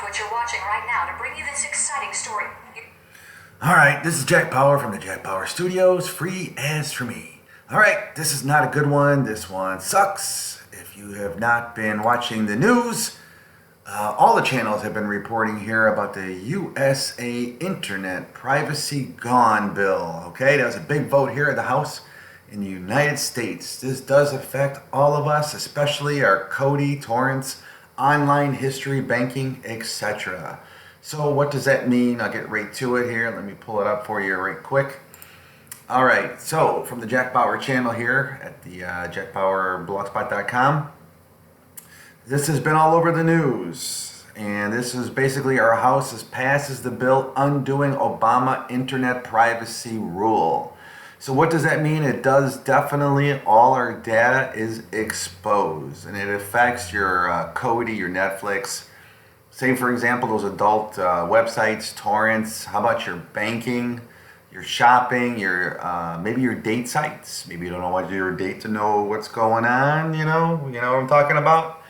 what you're watching right now to bring you this exciting story. All right, this is Jack Power from the Jack Power Studios, free as for me. All right, this is not a good one. This one sucks. If you have not been watching the news, all the channels have been reporting here about the USA Internet Privacy Gone bill. Okay, that was a big vote here at the House in the United States. This does affect all of us, especially our Kodi Torrents, online history, banking, etc. So what does that mean? I'll get right to it here. Let me pull it up for you right quick. All right, so from the Jack Power channel here at the jackpowerblogspot.com, this has been all over the news, and this is basically our House passes the bill undoing Obama internet privacy rule. So what does that mean? It does definitely, all our data is exposed, and it affects your Kodi, your Netflix. Say for example, those adult websites, torrents. How about your banking, your shopping, your maybe your date sites? Maybe you don't know what your date to know what's going on. You know what I'm talking about.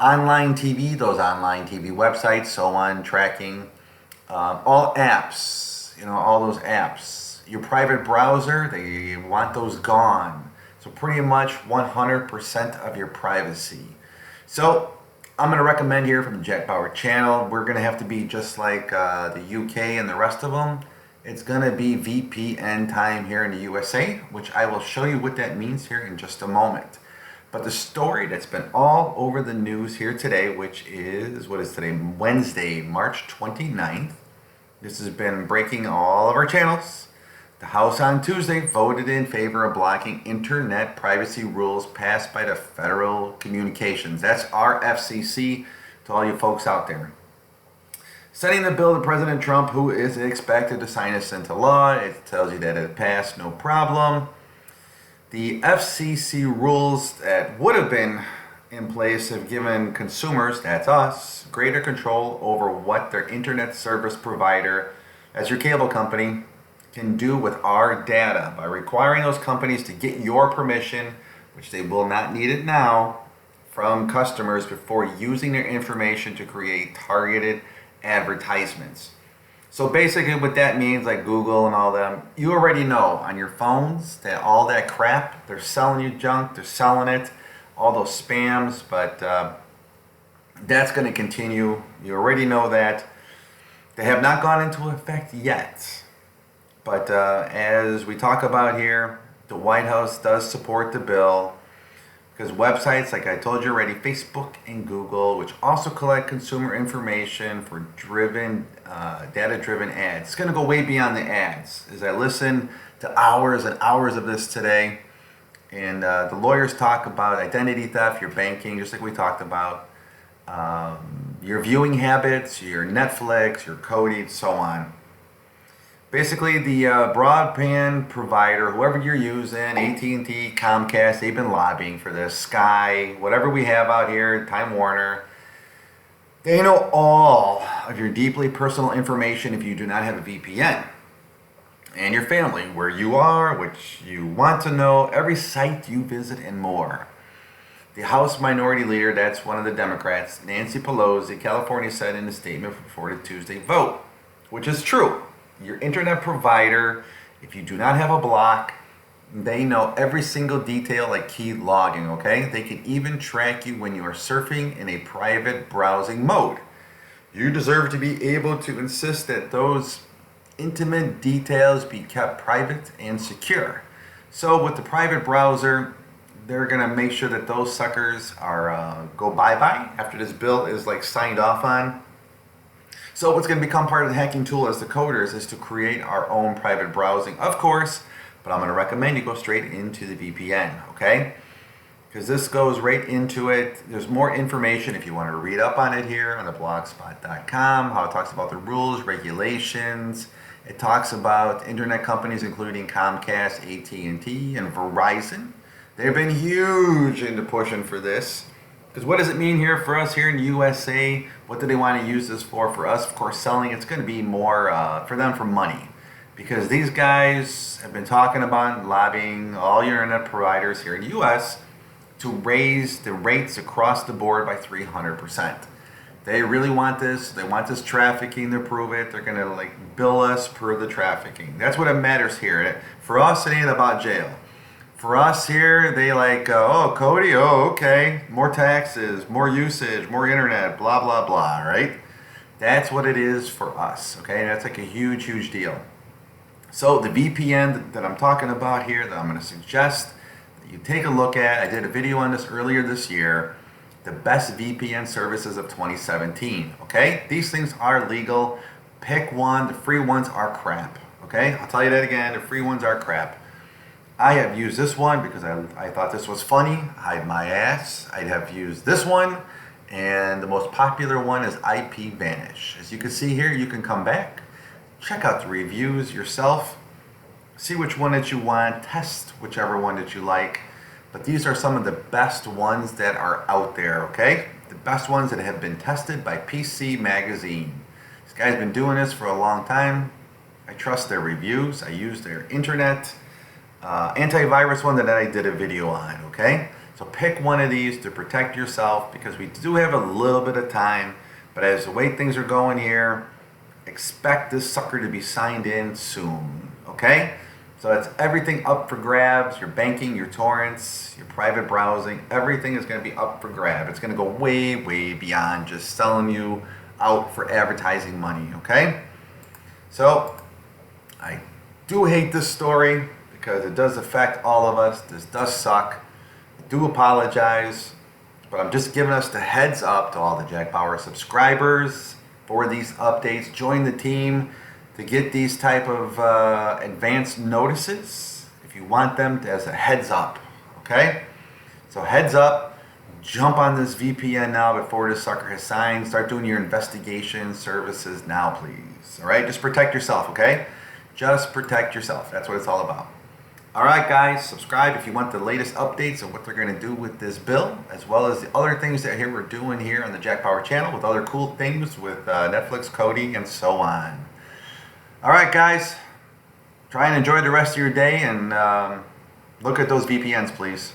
Online TV, those online TV websites, so on, tracking, all apps. All those apps. Your private browser, they want those gone. So pretty much 100% of your privacy. So I'm going to recommend here from the Jack Power channel, we're going to have to be just like the UK and the rest of them. It's going to be VPN time here in the USA, which I will show you what that means here in just a moment. But the story that's been all over the news here today, which is, what is today? Wednesday, March 29th. This has been breaking all of our channels. The House on Tuesday voted in favor of blocking internet privacy rules passed by the Federal Communications. That's our FCC to all you folks out there. Sending the bill to President Trump, who is expected to sign this into law. It tells you that it passed, no problem. The FCC rules that would have been in place have given consumers, that's us, greater control over what their internet service provider, as your cable company, can do with our data by requiring those companies to get your permission, which they will not need it now, from customers before using their information to create targeted advertisements. So basically what that means, like Google and all them, you already know on your phones that all that crap, they're selling you junk, they're selling it, all those spams, but that's going to continue. You already know that. They have not gone into effect yet. But as we talk about here, the White House does support the bill because websites, like I told you already, Facebook and Google, which also collect consumer information for data-driven ads. It's going to go way beyond the ads. As I listen to hours and hours of this today, and the lawyers talk about identity theft, your banking, just like we talked about, your viewing habits, your Netflix, your Kodi, and so on. Basically, the broadband provider, whoever you're using, AT&T, Comcast, they've been lobbying for this. Sky, whatever we have out here, Time Warner, they know all of your deeply personal information if you do not have a VPN. And your family, where you are, which you want to know, every site you visit, and more. The House Minority Leader, that's one of the Democrats, Nancy Pelosi, California, said in a statement before the Tuesday vote, which is true. Your internet provider, if you do not have a block, they know every single detail like key logging, okay? They can even track you when you are surfing in a private browsing mode. You deserve to be able to insist that those intimate details be kept private and secure. So with the private browser, they're gonna make sure that those suckers are go bye-bye after this bill is like signed off on. So what's going to become part of the hacking tool as the coders is to create our own private browsing, of course, but I'm going to recommend you go straight into the VPN, okay? Because this goes right into it. There's more information if you want to read up on it here on the blogspot.com, how it talks about the rules, regulations. It talks about internet companies including Comcast, AT&T, and Verizon. They've been huge into pushing for this. Because what does it mean here for us here in the USA? What do they want to use this for? For us, of course, selling, it's going to be more for them for money. Because these guys have been talking about lobbying all your internet providers here in the US to raise the rates across the board by 300%. They really want this. They want this trafficking to prove it. They're gonna like bill us per the trafficking. That's what it matters here. For us, it ain't about jail. For us here, they like, oh, Kodi, oh, okay, more taxes, more usage, more internet, blah, blah, blah, right? That's what it is for us, okay? That's like a huge, huge deal. So the VPN that I'm talking about here, that I'm gonna suggest that you take a look at, I did a video on this earlier this year, the best VPN services of 2017, okay? These things are legal. Pick one. The free ones are crap, okay? I'll tell you that again, the free ones are crap. I have used this one because I thought this was funny. Hide my ass. I have used this one, and the most popular one is IP Vanish. As you can see here, you can come back, check out the reviews yourself, see which one that you want, test whichever one that you like. But these are some of the best ones that are out there, okay? The best ones that have been tested by PC Magazine. This guy's been doing this for a long time. I trust their reviews. I use their internet antivirus one that I did a video on, okay? So pick one of these to protect yourself, because we do have a little bit of time, but as the way things are going here, expect this sucker to be signed in soon, okay? So that's everything up for grabs. Your banking, your torrents, your private browsing, everything is going to be up for grab. It's going to go way, way beyond just selling you out for advertising money, okay? So I do hate this story, because it does affect all of us. This does suck. I do apologize, but I'm just giving us the heads up to all the Jack Power subscribers for these updates. Join the team to get these type of advanced notices if you want them as a heads up, okay? So heads up, jump on this VPN now before this sucker has signed. Start doing your investigation services now, please. All right, just protect yourself, okay? Just protect yourself. That's what it's all about. All right, guys, subscribe if you want the latest updates on what they're going to do with this bill, as well as the other things that we're doing here on the Jack Power channel with other cool things with Netflix, Kodi, and so on. All right, guys, try and enjoy the rest of your day, and look at those VPNs, please.